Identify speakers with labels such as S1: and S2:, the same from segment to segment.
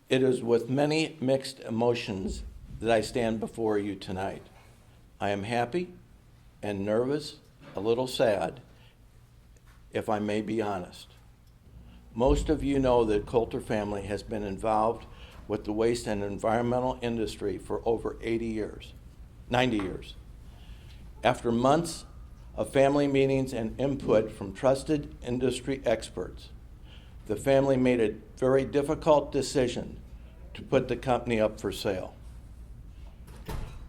S1: It is with many mixed emotions that I stand before you tonight. I am happy and nervous, a little sad, if I may be honest. Most of you know that Coulter family has been involved with the waste and environmental industry for over 90 years. After months of family meetings and input from trusted industry experts, the family made a very difficult decision to put the company up for sale.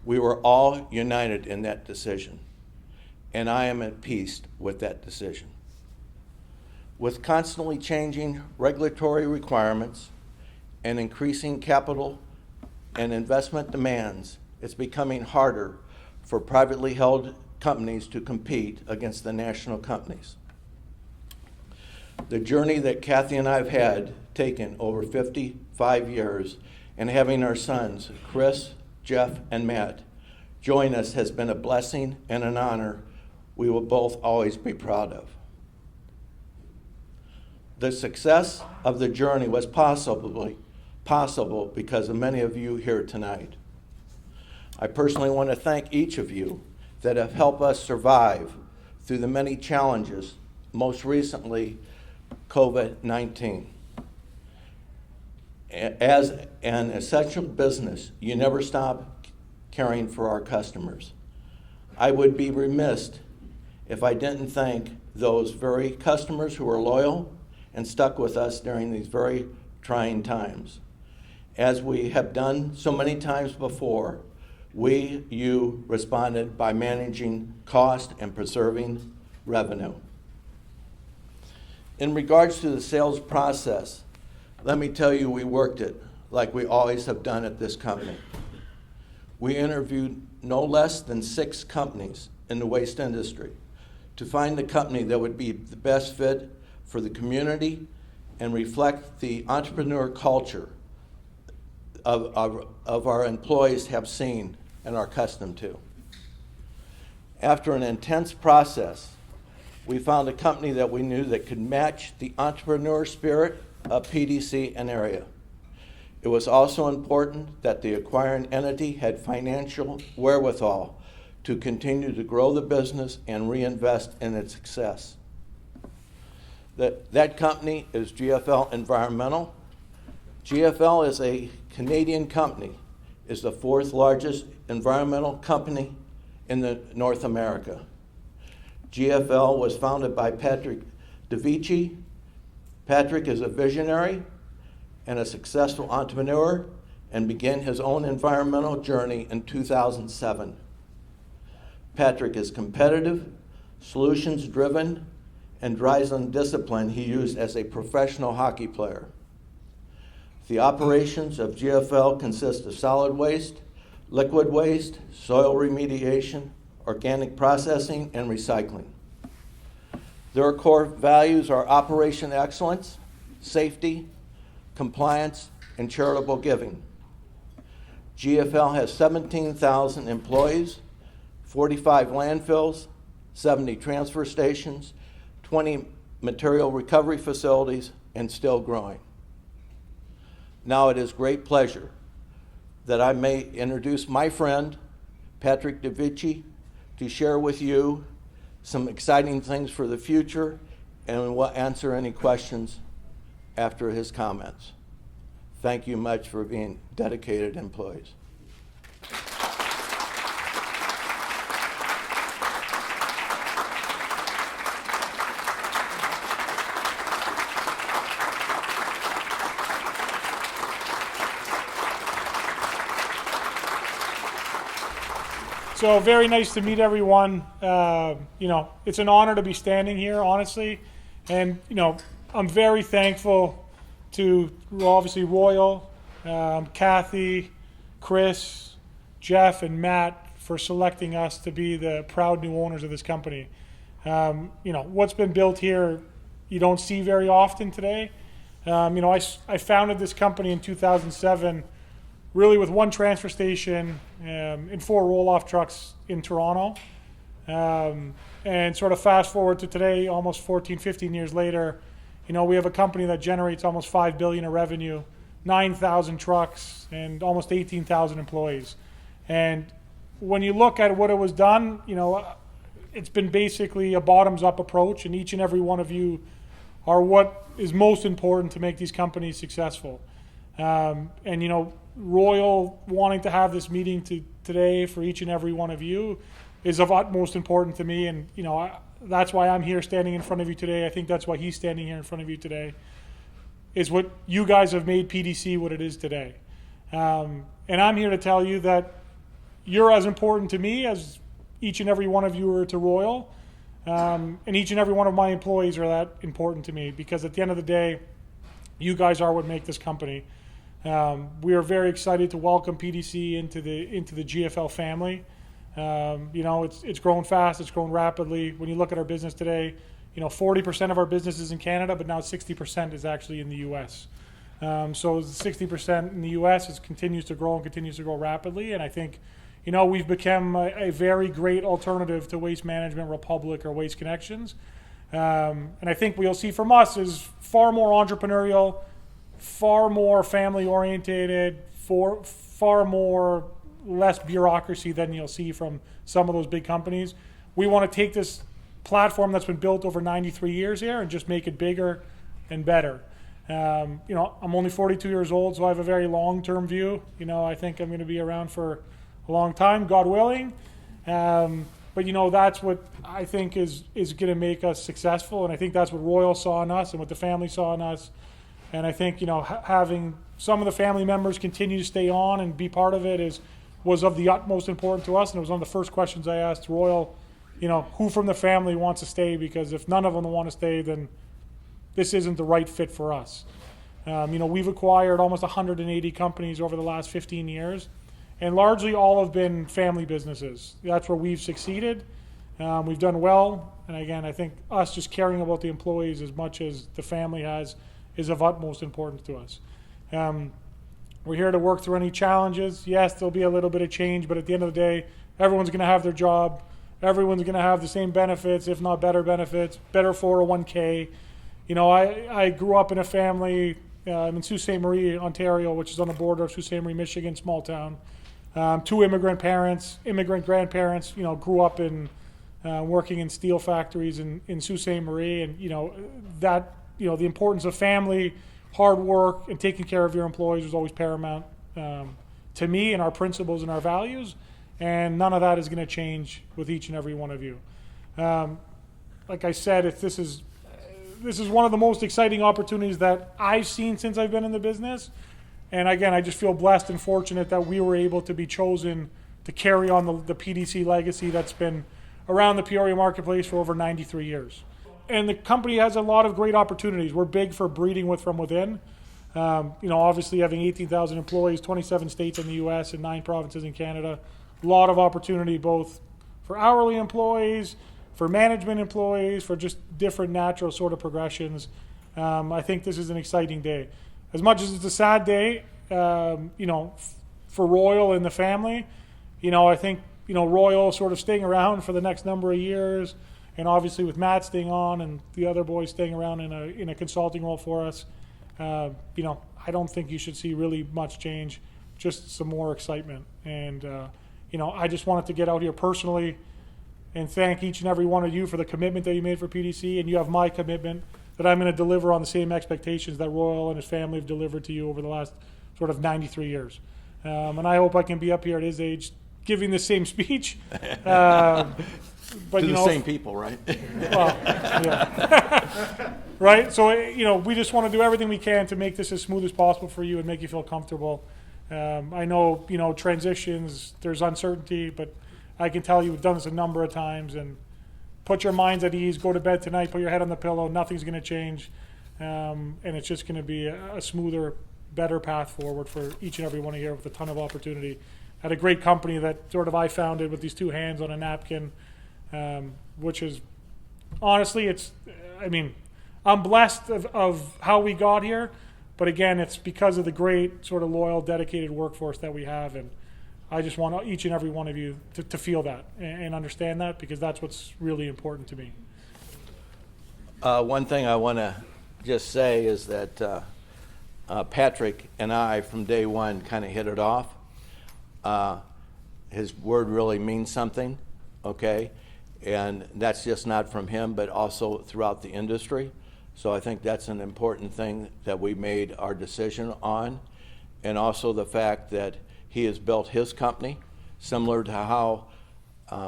S1: We were all united in that decision, and I am at peace with that decision. With constantly changing regulatory requirements and increasing capital and investment demands, it's becoming harder for privately held companies to compete against the national companies. The journey that Kathy and I have had taken over 55 years, and having our sons, Chris, Jeff, and Matt, join us has been a blessing and an honor we will both always be proud of. The success of the journey was possible because of many of you here tonight. I personally want to thank each of you that have helped us survive through the many challenges, most recently COVID-19. As an essential business, you never stop caring for our customers. I would be remiss if I didn't thank those very customers who are loyal and stuck with us during these very trying times. As we have done so many times before, you responded by managing cost and preserving revenue. In regards to the sales process, let me tell you, we worked it like we always have done at this company. We interviewed no less than 6 companies in the waste industry to find the company that would be the best fit for the community and reflect the entrepreneur culture of our employees have seen and are accustomed to. After an intense process, we found a company that we knew that could match the entrepreneur spirit of PDC and area. It was also important that the acquiring entity had financial wherewithal to continue to grow the business and reinvest in its success. That company is GFL Environmental. GFL is a Canadian company, is the 4th largest environmental company in North America. GFL was founded by Patrick DeVici. Patrick is a visionary and a successful entrepreneur and began his own environmental journey in 2007. Patrick is competitive, solutions-driven, and draws on discipline he used as a professional hockey player. The operations of GFL consist of solid waste, liquid waste, soil remediation, organic processing, and recycling. Their core values are operation excellence, safety, compliance, and charitable giving. GFL has 17,000 employees, 45 landfills, 70 transfer stations, 20 material recovery facilities, and still growing. Now it is great pleasure that I may introduce my friend, Patrick DeVici, to share with you some exciting things for the future, and we'll answer any questions after his comments. Thank you much for being dedicated employees.
S2: So very nice to meet everyone. It's an honor to be standing here, honestly. And, I'm very thankful to obviously Royal, Kathy, Chris, Jeff, and Matt for selecting us to be the proud new owners of this company. What's been built here, you don't see very often today. I founded this company in 2007 really with 1 transfer station and 4 roll-off trucks in Toronto. And sort of fast forward to today, almost 14, 15 years later, we have a company that generates almost $5 billion of revenue 9,000 trucks and almost 18,000 employees. And when you look at what it was done, it's been basically a bottoms-up approach, and each and every one of you are what is most important to make these companies successful. And Royal wanting to have this meeting today for each and every one of you is of utmost importance to me, and that's why I'm here standing in front of you today. I think that's why he's standing here in front of you today, is what you guys have made PDC what it is today. And I'm here to tell you that you're as important to me as each and every one of you are to Royal, and each and every one of my employees are that important to me, because at the end of the day, you guys are what make this company. We are very excited to welcome PDC into the GFL family. It's grown fast, it's grown rapidly. When you look at our business today, 40% of our business is in Canada, but now 60% is actually in the U.S. So 60% in the U.S. continues to grow and continues to grow rapidly, and I think we've become a very great alternative to Waste Management Republic or Waste Connections. And I think what you'll see from us is far more entrepreneurial, far more family orientated, far more less bureaucracy than you'll see from some of those big companies. We want to take this platform that's been built over 93 years here and just make it bigger and better. I'm only 42 years old, so I have a very long-term view. I think I'm going to be around for a long time, God willing. But that's what I think is going to make us successful, and I think that's what Royal saw in us and what the family saw in us. And I think having some of the family members continue to stay on and be part of it was of the utmost importance to us. And it was one of the first questions I asked Royal, who from the family wants to stay, because if none of them want to stay, then this isn't the right fit for us. We've acquired almost 180 companies over the last 15 years, and largely all have been family businesses. That's where we've succeeded. We've done well, and again, I think us just caring about the employees as much as the family has is of utmost importance to us. We're here to work through any challenges. Yes, there'll be a little bit of change, but at the end of the day, everyone's going to have their job. Everyone's going to have the same benefits, if not better benefits, better 401k. I grew up in a family in Sault Ste. Marie, Ontario, which is on the border of Sault Ste. Marie, Michigan, small town. Two immigrant grandparents, grew up in working in steel factories in Sault Ste. Marie, and the importance of family, hard work, and taking care of your employees was always paramount to me and our principles and our values, and none of that is going to change with each and every one of you. Like I said, this is one of the most exciting opportunities that I've seen since I've been in the business, and again, I just feel blessed and fortunate that we were able to be chosen to carry on the PDC legacy that's been around the Peoria marketplace for over 93 years. And the company has a lot of great opportunities. We're big for breeding from within. Obviously having 18,000 employees, 27 states in the U.S. and 9 provinces in Canada. A lot of opportunity both for hourly employees, for management employees, for just different natural sort of progressions. I think this is an exciting day. As much as it's a sad day, for Royal and the family, I think, Royal sort of staying around for the next number of years, and obviously with Matt staying on and the other boys staying around in a consulting role for us, I don't think you should see really much change, just some more excitement. And, I just wanted to get out here personally and thank each and every one of you for the commitment that you made for PDC, and you have my commitment that I'm going to deliver on the same expectations that Royal and his family have delivered to you over the last sort of 93 years. And I hope I can be up here at his age giving the same speech. But
S1: to the same people, right?
S2: Well, yeah. Right? So, we just want to do everything we can to make this as smooth as possible for you and make you feel comfortable. I know, transitions, there's uncertainty, but I can tell you we've done this a number of times, and put your minds at ease, go to bed tonight, put your head on the pillow, nothing's going to change, and it's just going to be a smoother, better path forward for each and every one of you with a ton of opportunity at a great company that sort of I founded with these 2 hands on a napkin, which is, honestly, I'm blessed of how we got here, but again, it's because of the great sort of loyal, dedicated workforce that we have, and I just want each and every one of you to feel that and understand that, because that's what's really important to me.
S1: One thing I want to just say is that Patrick and I, from day one, kind of hit it off. His word really means something, okay? And that's just not from him, but also throughout the industry. So I think that's an important thing that we made our decision on. And also the fact that he has built his company, similar to how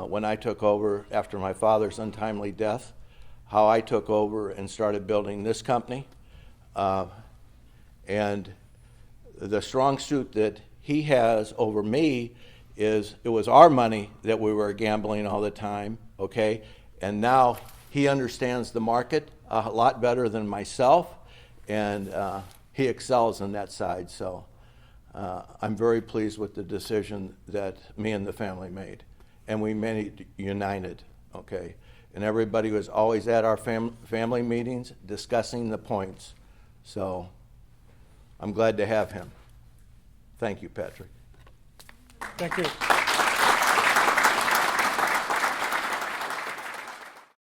S1: when I took over after my father's untimely death, how I took over and started building this company. And the strong suit that he has over me is it was our money that we were gambling all the time, okay? And now he understands the market a lot better than myself, and he excels in that side. So I'm very pleased with the decision that me and the family made. And we made it united, okay? And everybody was always at our family meetings discussing the points. So I'm glad to have him. Thank you, Patrick.
S2: Thank you.